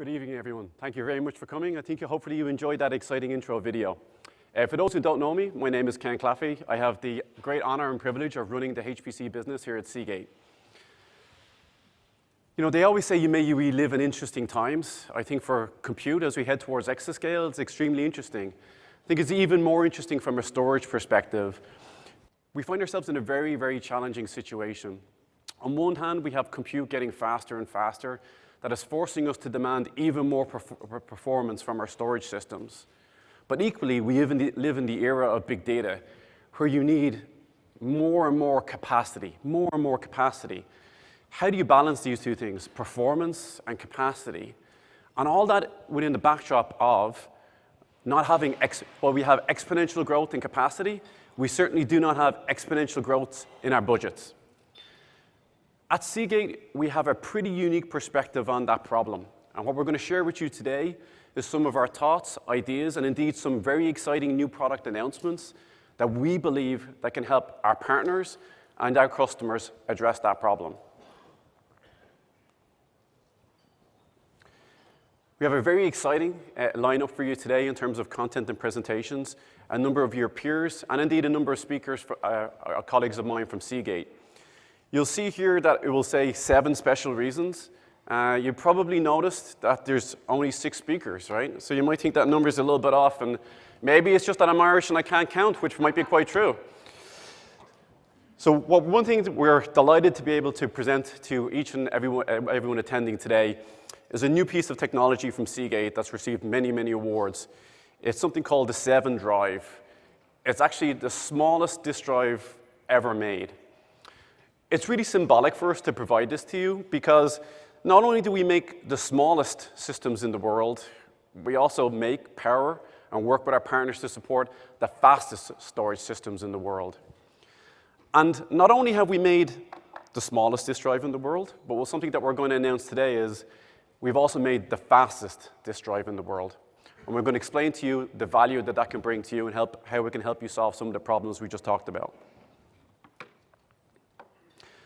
Good evening, everyone. Thank you very much for coming. I think hopefully you enjoyed that exciting intro video. For those who don't know me, my name is Ken Claffey. I have the great honor and privilege of running the HPC business here at Seagate. You know, they always say we live in interesting times. I think for compute, as we head towards exascale, it's extremely interesting. I think it's even more interesting from a storage perspective. We find ourselves in a very, very challenging situation. On one hand, we have compute getting faster and faster. That is forcing us to demand even more performance from our storage systems. But equally, we live in the era of big data, where you need more and more capacity, How do you balance these two things, performance and capacity? And all that within the backdrop of not having, while we have exponential growth in capacity, we certainly do not have exponential growth in our budgets. At Seagate, we have a pretty unique perspective on that problem. And what we're going to share with you today is some of our thoughts, ideas, and indeed some very exciting new product announcements that we believe that can help our partners and our customers address that problem. We have a very exciting lineup for you today in terms of content and presentations. A number of your peers, and indeed a number of speakers, colleagues of mine from Seagate. You'll see here that it will say 7 special reasons. You probably noticed that there's only 6 speakers, right? So you might think that number is a little bit off, and maybe it's just that I'm Irish and I can't count, which might be quite true. So one thing that we're delighted to be able to present to each and everyone attending today is a new piece of technology from Seagate that's received many, many awards. It's something called the 7 drive. It's actually the smallest disk drive ever made. It's really symbolic for us to provide this to you because not only do we make the smallest systems in the world, we also make, power, and work with our partners to support the fastest storage systems in the world. And not only have we made the smallest disk drive in the world, but something that we're going to announce today is we've also made the fastest disk drive in the world. And we're going to explain to you the value that can bring to you and how we can help you solve some of the problems we just talked about.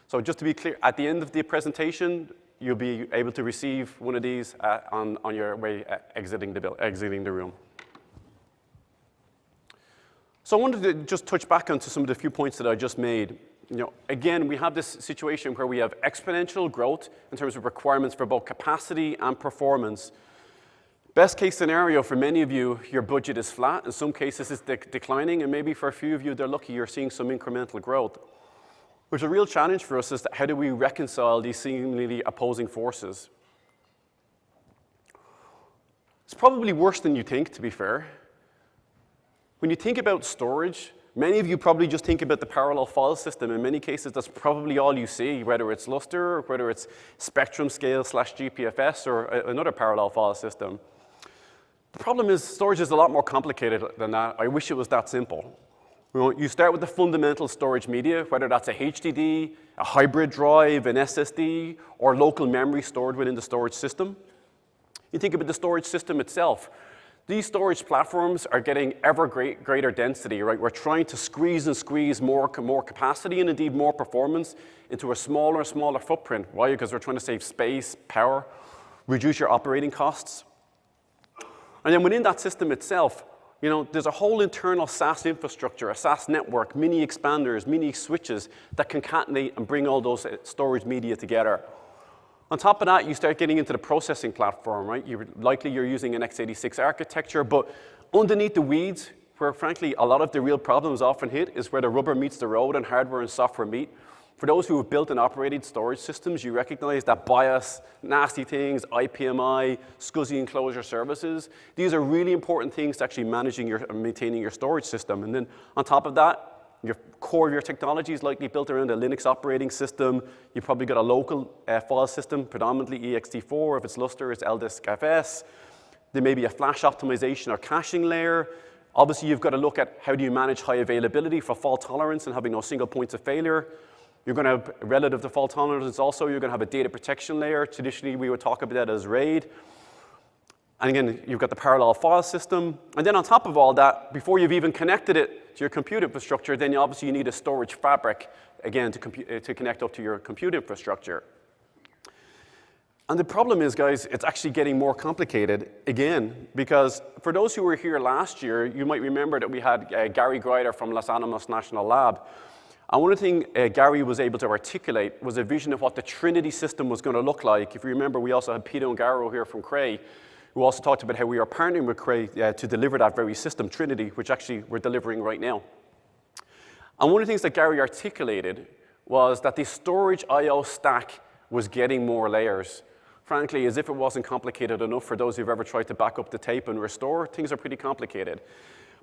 So just to be clear, at the end of the presentation, you'll be able to receive one of these on your way exiting the room. So I wanted to just touch back onto some of the few points that I just made. You know, again, we have this situation where we have exponential growth in terms of requirements for both capacity and performance. Best case scenario for many of you, your budget is flat. In some cases, it's declining, and maybe for a few of you, they're lucky you're seeing some incremental growth. Which a real challenge for us is how do we reconcile these seemingly opposing forces? It's probably worse than you think, to be fair. When you think about storage, many of you probably just think about the parallel file system. In many cases, that's probably all you see, whether it's Lustre, or whether it's Spectrum Scale / GPFS, or another parallel file system. The problem is storage is a lot more complicated than that. I wish it was that simple. You start with the fundamental storage media, whether that's a HDD, a hybrid drive, an SSD, or local memory stored within the storage system. You think about the storage system itself. These storage platforms are getting ever greater density, right? We're trying to squeeze more capacity and indeed more performance into a smaller and smaller footprint. Why? Because we're trying to save space, power, reduce your operating costs. And then within that system itself, you know, there's a whole internal SAS infrastructure, a SAS network, mini expanders, mini switches that concatenate and bring all those storage media together. On top of that, you start getting into the processing platform, right? You're using an x86 architecture, but underneath the weeds, where frankly a lot of the real problems often hit, is where the rubber meets the road and hardware and software meet. For those who have built and operated storage systems, you recognize that BIOS, nasty things, IPMI, SCSI enclosure services, these are really important things to actually managing and maintaining your storage system. And then on top of that, your core of your technology is likely built around a Linux operating system. You've probably got a local file system, predominantly ext4. If it's Lustre, it's LDiskFS. There may be a flash optimization or caching layer. Obviously, you've got to look at how do you manage high availability for fault tolerance and having no single points of failure. You're going to have, relative to fault tolerance also, you're going to have a data protection layer. Traditionally, we would talk about that as RAID. And again, you've got the parallel file system. And then on top of all that, before you've even connected it to your compute infrastructure, then obviously you need a storage fabric, again, to connect up to your compute infrastructure. And the problem is, guys, it's actually getting more complicated again, because for those who were here last year, you might remember that we had Gary Grider from Los Alamos National Lab. And one of the things Gary was able to articulate was a vision of what the Trinity system was going to look like. If you remember, we also had Peter Ungaro here from Cray, who also talked about how we are partnering with Cray to deliver that very system, Trinity, which actually we're delivering right now. And one of the things that Gary articulated was that the storage I/O stack was getting more layers. Frankly, as if it wasn't complicated enough for those who've ever tried to back up the tape and restore, things are pretty complicated.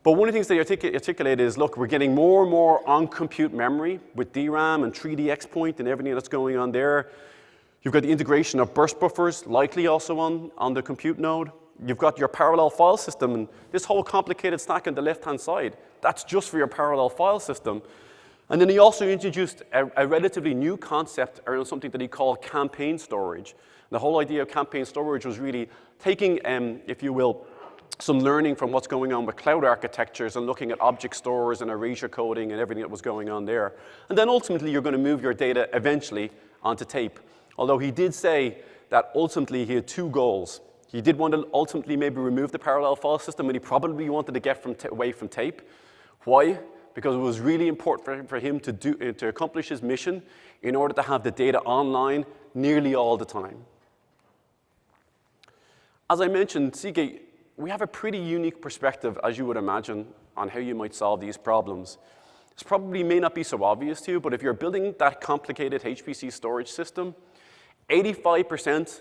But one of the things they articulate is, look, we're getting more and more on-compute memory with DRAM and 3D XPoint and everything that's going on there. You've got the integration of burst buffers, likely also on the compute node. You've got your parallel file system, and this whole complicated stack on the left-hand side, that's just for your parallel file system. And then he also introduced a relatively new concept around something that he called campaign storage. The whole idea of campaign storage was really taking, if you will, some learning from what's going on with cloud architectures and looking at object stores and erasure coding and everything that was going on there. And then ultimately, you're going to move your data eventually onto tape. Although he did say that ultimately he had two goals. He did want to ultimately maybe remove the parallel file system, and he probably wanted to get away from tape. Why? Because it was really important for him to accomplish his mission in order to have the data online nearly all the time. As I mentioned, Seagate, we have a pretty unique perspective, as you would imagine, on how you might solve these problems. This probably may not be so obvious to you, but if you're building that complicated HPC storage system, 85%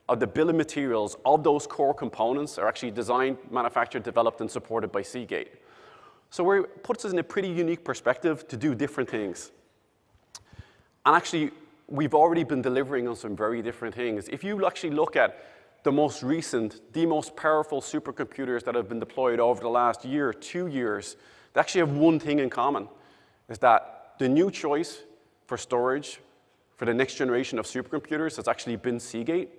of the bill of materials of those core components are actually designed, manufactured, developed, and supported by Seagate. So it puts us in a pretty unique perspective to do different things. And actually, we've already been delivering on some very different things. If you actually look at the most recent, the most powerful supercomputers that have been deployed over the last year, 2 years, they actually have one thing in common, is that the new choice for storage for the next generation of supercomputers has actually been Seagate.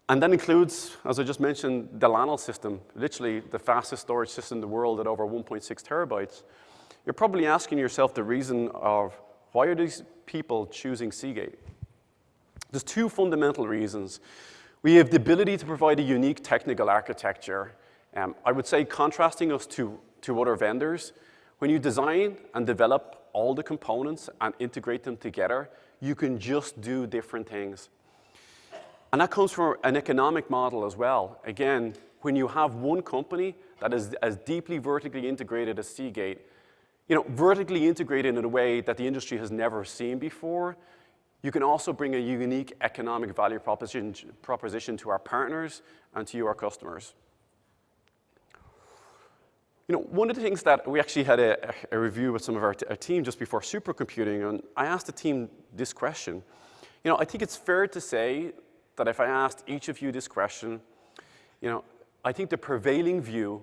And that includes, as I just mentioned, the Llano system, literally the fastest storage system in the world at over 1.6 terabytes. You're probably asking yourself the reason of why are these people choosing Seagate? There's two fundamental reasons. We have the ability to provide a unique technical architecture. I would say contrasting us to other vendors, when you design and develop all the components and integrate them together, you can just do different things. And that comes from an economic model as well. Again, when you have one company that is as deeply vertically integrated as Seagate, vertically integrated in a way that the industry has never seen before, you can also bring a unique economic value proposition to our partners and to our customers. One of the things that we actually had a review with some of our team just before supercomputing, and I asked the team this question. I think it's fair to say that if I asked each of you this question, I think the prevailing view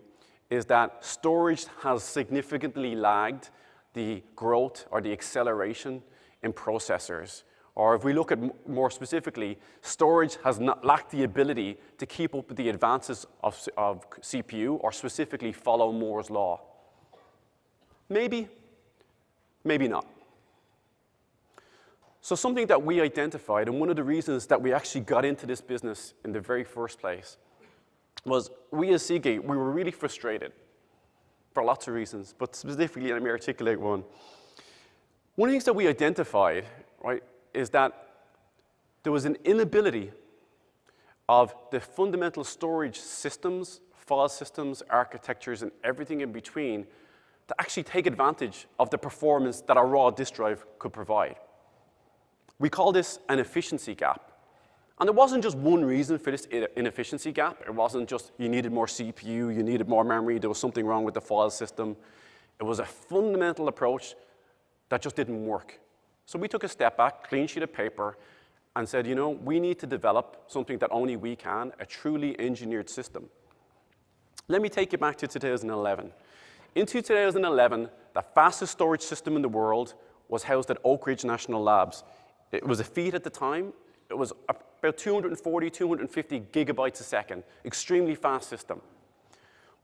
is that storage has significantly lagged the growth or the acceleration in processors. Or if we look at more specifically, storage has not lacked the ability to keep up with the advances of CPU or specifically follow Moore's law. Maybe, maybe not. So something that we identified, and one of the reasons that we actually got into this business in the very first place, was we as Seagate, we were really frustrated for lots of reasons, but specifically, let me articulate one. One of the things that we identified, right, is that there was an inability of the fundamental storage systems, file systems, architectures, and everything in between to actually take advantage of the performance that a raw disk drive could provide. We call this an efficiency gap. And there wasn't just one reason for this inefficiency gap. It wasn't just you needed more CPU, you needed more memory, there was something wrong with the file system. It was a fundamental approach that just didn't work. So we took a step back, clean sheet of paper, and said, we need to develop something that only we can, a truly engineered system. Let me take you back to 2011. In 2011, the fastest storage system in the world was housed at Oak Ridge National Labs. It was a feat at the time. It was about 240, 250 gigabytes a second, extremely fast system.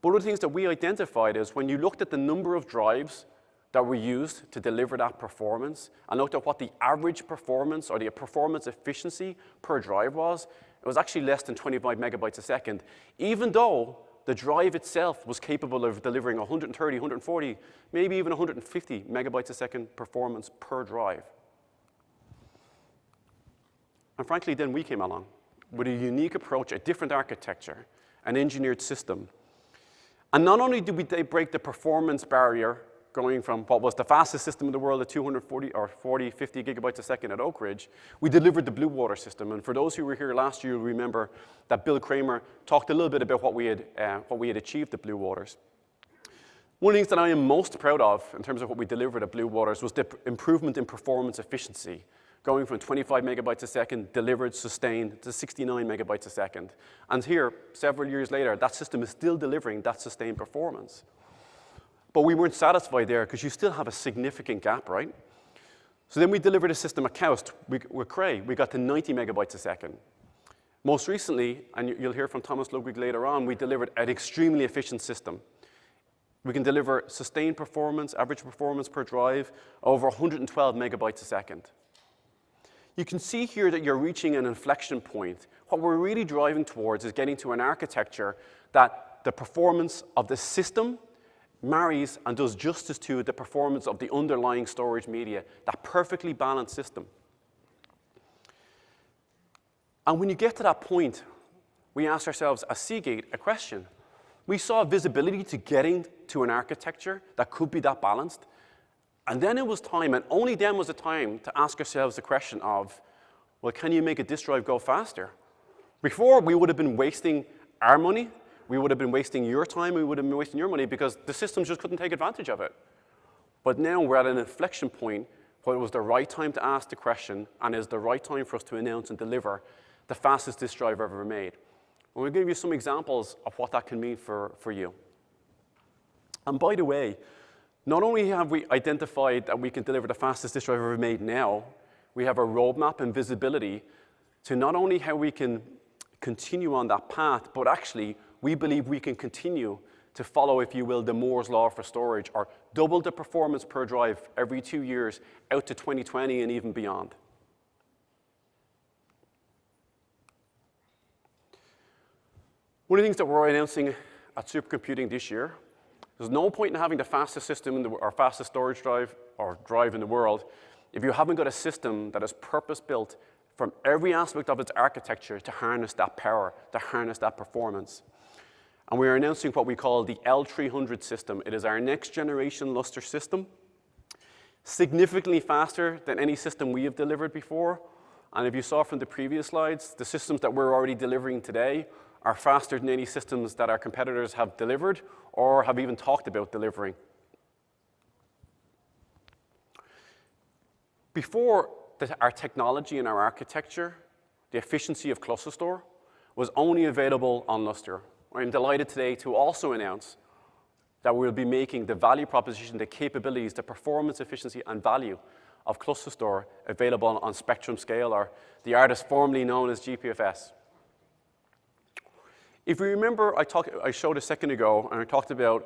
But one of the things that we identified is when you looked at the number of drives that were used to deliver that performance and looked at what the average performance or the performance efficiency per drive was, it was actually less than 25 megabytes a second, even though the drive itself was capable of delivering 130, 140, maybe even 150 megabytes a second performance per drive. And frankly, then we came along with a unique approach, a different architecture, an engineered system. And not only did we break the performance barrier going from what was the fastest system in the world at 240 or 40, 50 gigabytes a second at Oak Ridge, we delivered the Blue Water system. And for those who were here last year, you'll remember that Bill Kramer talked a little bit about what we had achieved at Blue Waters. One of the things that I am most proud of in terms of what we delivered at Blue Waters was the improvement in performance efficiency, going from 25 megabytes a second delivered, sustained, to 69 megabytes a second. And here, several years later, that system is still delivering that sustained performance. But we weren't satisfied there because you still have a significant gap, right? So then we delivered a system at Koust with Cray. We got to 90 megabytes a second. Most recently, and you'll hear from Thomas Ludwig later on, we delivered an extremely efficient system. We can deliver sustained performance, average performance per drive, over 112 megabytes a second. You can see here that you're reaching an inflection point. What we're really driving towards is getting to an architecture that the performance of the system marries and does justice to the performance of the underlying storage media, that perfectly balanced system. And when you get to that point, we asked ourselves as Seagate a question. We saw visibility to getting to an architecture that could be that balanced. And then it was time, and only then was the time, to ask ourselves the question of, well, can you make a disk drive go faster? Before, we would have been wasting our money, we would have been wasting your time, we would have been wasting your money because the systems just couldn't take advantage of it. But now we're at an inflection point where it was the right time to ask the question and is the right time for us to announce and deliver the fastest disk drive ever made. I'm going to give you some examples of what that can mean for you. And by the way, not only have we identified that we can deliver the fastest disk drive ever made now, we have a roadmap and visibility to not only how we can continue on that path, but actually we believe we can continue to follow, if you will, the Moore's law for storage, or double the performance per drive every 2 years out to 2020 and even beyond. One of the things that we're announcing at Supercomputing this year, there's no point in having the fastest system or fastest storage drive or drive in the world if you haven't got a system that is purpose-built from every aspect of its architecture to harness that power, to harness that performance. And we are announcing what we call the L300 system. It is our next generation Lustre system, significantly faster than any system we have delivered before. And if you saw from the previous slides, the systems that we're already delivering today are faster than any systems that our competitors have delivered or have even talked about delivering. Before our technology and our architecture, the efficiency of ClusterStor was only available on Lustre. I'm delighted today to also announce that we'll be making the value proposition, the capabilities, the performance, efficiency, and value of ClusterStor available on Spectrum Scale, or the artist formerly known as GPFS. If you remember, I showed a second ago, and I talked about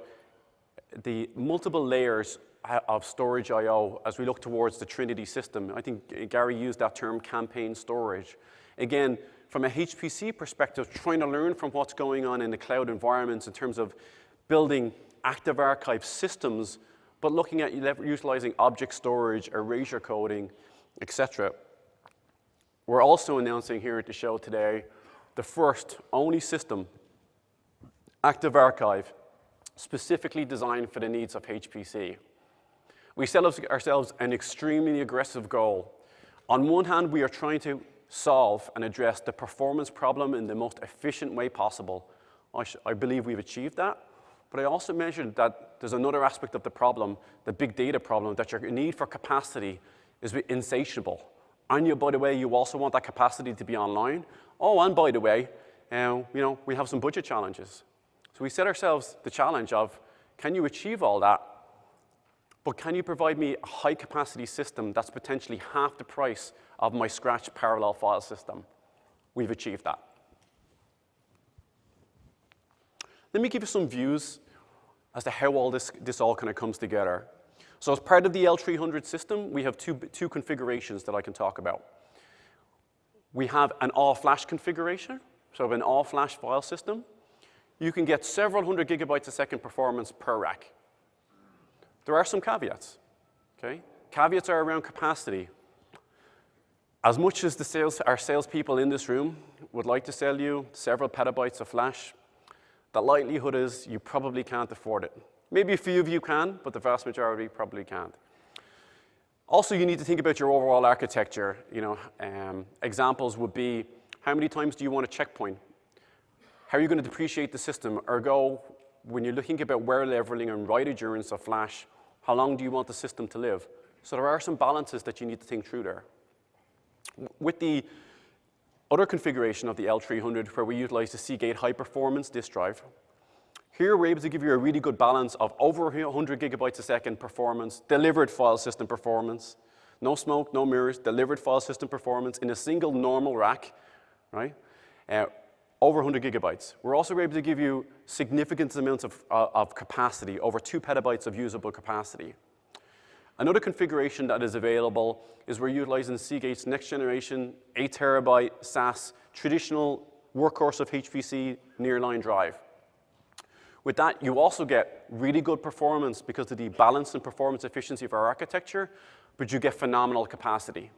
the multiple layers of storage I/O as we look towards the Trinity system. I think Gary used that term, campaign storage. Again, from a HPC perspective, trying to learn from what's going on in the cloud environments in terms of building active archive systems, but looking at utilizing object storage, erasure coding, etc. We're also announcing here at the show today the first, only system, active archive, specifically designed for the needs of HPC. We set ourselves an extremely aggressive goal. On one hand, we are trying to solve and address the performance problem in the most efficient way possible. I believe we've achieved that, but I also measured that there's another aspect of the problem, the big data problem, that your need for capacity is insatiable. And by the way, you also want that capacity to be online. Oh, and by the way, we have some budget challenges. So we set ourselves the challenge of, can you achieve all that? But can you provide me a high-capacity system that's potentially half the price of my scratch parallel file system? We've achieved that. Let me give you some views as to how all this all kind of comes together. So as part of the L300 system, we have two configurations that I can talk about. We have an all-flash configuration, so an all-flash file system. You can get several hundred gigabytes a second performance per rack. There are some caveats, okay? Caveats are around capacity. As much as our salespeople in this room would like to sell you several petabytes of flash, the likelihood is you probably can't afford it. Maybe a few of you can, but the vast majority probably can't. Also, you need to think about your overall architecture. Examples would be, how many times do you want a checkpoint? How are you going to depreciate the system? Ergo, when you're looking about wear leveling and write endurance of flash, how long do you want the system to live? So there are some balances that you need to think through there. With the other configuration of the L300, where we utilize the Seagate high-performance disk drive, here we're able to give you a really good balance of over 100 gigabytes a second performance, delivered file system performance, no smoke, no mirrors, delivered file system performance in a single normal rack, right? Over 100 gigabytes. We're also able to give you significant amounts of capacity, over 2 petabytes of usable capacity. Another configuration that is available is we're utilizing Seagate's next generation 8 terabyte SAS traditional workhorse of HPC nearline drive. With that, you also get really good performance because of the balance and performance efficiency of our architecture, but you get phenomenal capacity.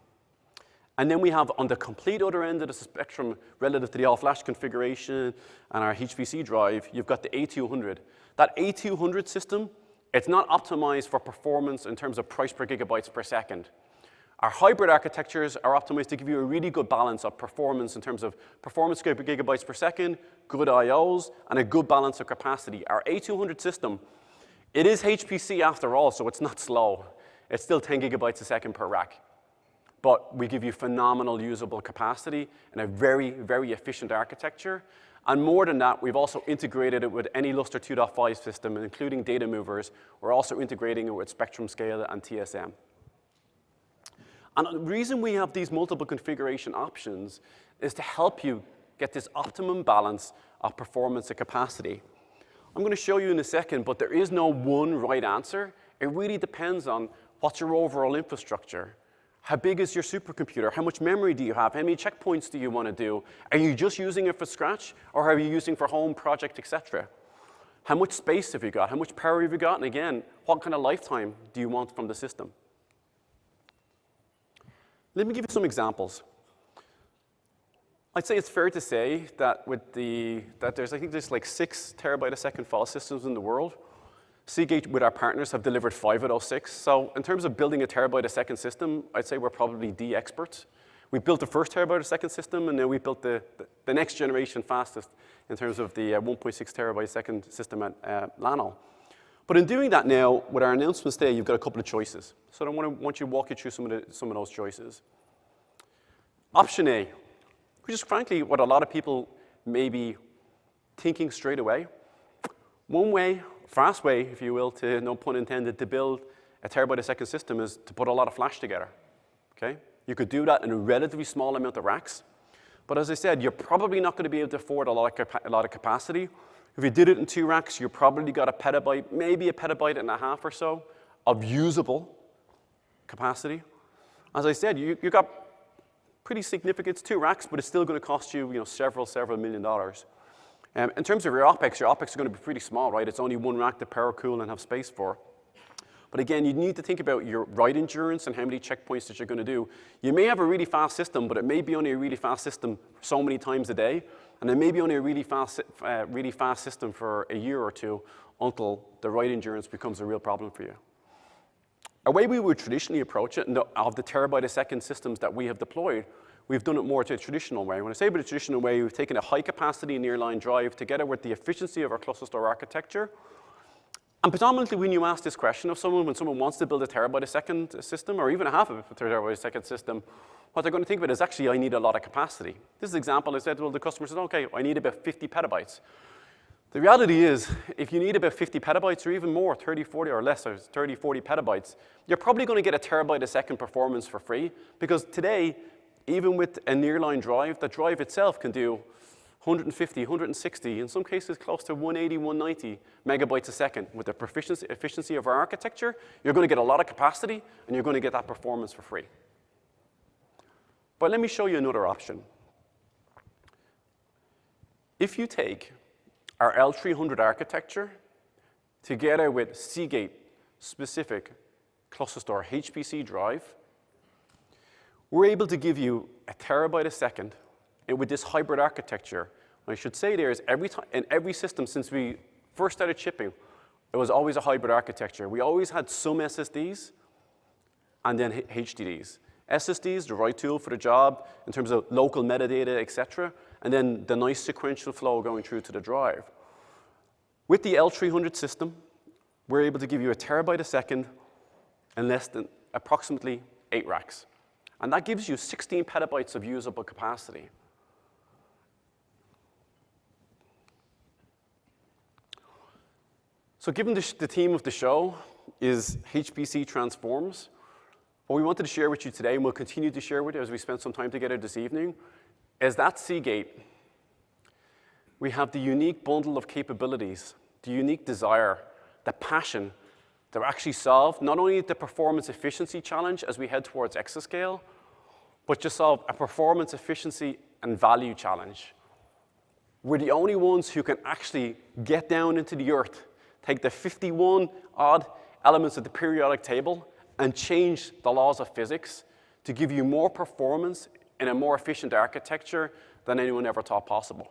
And then we have, on the complete other end of the spectrum, relative to the all-flash configuration and our HPC drive, you've got the A200. That A200 system, it's not optimized for performance in terms of price per gigabytes per second. Our hybrid architectures are optimized to give you a really good balance of performance in terms of performance per gigabytes per second, good IOs, and a good balance of capacity. Our A200 system, it is HPC after all, so it's not slow. It's still 10 gigabytes a second per rack. But we give you phenomenal usable capacity and a very, very efficient architecture. And more than that, we've also integrated it with any Lustre 2.5 system, including data movers. We're also integrating it with Spectrum Scale and TSM. And the reason we have these multiple configuration options is to help you get this optimum balance of performance and capacity. I'm going to show you in a second, but there is no one right answer. It really depends on what's your overall infrastructure. How big is your supercomputer? How much memory do you have? How many checkpoints do you want to do? Are you just using it for scratch, or are you using for home, project, etc.? How much space have you got? How much power have you got? And again, what kind of lifetime do you want from the system? Let me give you some examples. I'd say it's fair to say that I think there's like 6 terabyte a second file systems in the world. Seagate, with our partners, have delivered 5 of those 6. So in terms of building a terabyte a second system, I'd say we're probably the experts. We built the first terabyte a second system, and then we built the next generation fastest in terms of the 1.6 terabyte a second system at Llano. But in doing that now, with our announcements today, you've got a couple of choices. So I want you to walk you through some of those choices. Option A, which is frankly what a lot of people may be thinking straight away. One way, fast way, if you will, to, no pun intended, to build a terabyte a second system is to put a lot of flash together, okay? You could do that in a relatively small amount of racks. But as I said, you're probably not going to be able to afford a lot of capacity. If you did it in 2 racks, you probably got a petabyte, maybe a petabyte and a half or so of usable capacity. As I said, you got pretty significant, it's 2 racks, but it's still going to cost you, several $1 million. In terms of your OpEx is going to be pretty small, right? It's only 1 rack to power cool and have space for. But again, you need to think about your write endurance and how many checkpoints that you're going to do. You may have a really fast system, but it may be only a really fast system so many times a day, and it may be only a really fast system for a year or 2 until the write endurance becomes a real problem for you. A way we would traditionally approach it, of the terabyte a second systems that we have deployed, we've done it more to a traditional way. When I say about a traditional way, we've taken a high-capacity nearline drive together with the efficiency of our cluster store architecture. And predominantly, when you ask this question of someone, when someone wants to build a terabyte a second system, or even a half of a terabyte a second system, what they're going to think about is, actually, I need a lot of capacity. This is an example. I said, well, the customer said, OK, I need about 50 petabytes. The reality is, if you need about 50 petabytes or even more, 30, 40 or less, or 30, 40 petabytes, you're probably going to get a terabyte a second performance for free. Because today, even with a nearline drive, the drive itself can do 150, 160, in some cases close to 180, 190 megabytes a second. With the efficiency of our architecture, you're going to get a lot of capacity, and you're going to get that performance for free. But let me show you another option. If you take our L300 architecture together with Seagate-specific cluster store HPC drive, we're able to give you a terabyte a second. And with this hybrid architecture, what I should say there is in every system since we first started shipping, it was always a hybrid architecture. We always had some SSDs and then HDDs. SSDs, the right tool for the job in terms of local metadata, et cetera, and then the nice sequential flow going through to the drive. With the L300 system, we're able to give you a terabyte a second and less than approximately 8 racks. And that gives you 16 petabytes of usable capacity. So given the theme of the show is HPC transforms, what we wanted to share with you today, and we'll continue to share with you as we spend some time together this evening, is that Seagate, we have the unique bundle of capabilities, the unique desire, the passion to actually solve not only the performance efficiency challenge as we head towards exascale, but to solve a performance efficiency and value challenge. We're the only ones who can actually get down into the earth, take the 51 odd elements of the periodic table and change the laws of physics to give you more performance in a more efficient architecture than anyone ever thought possible.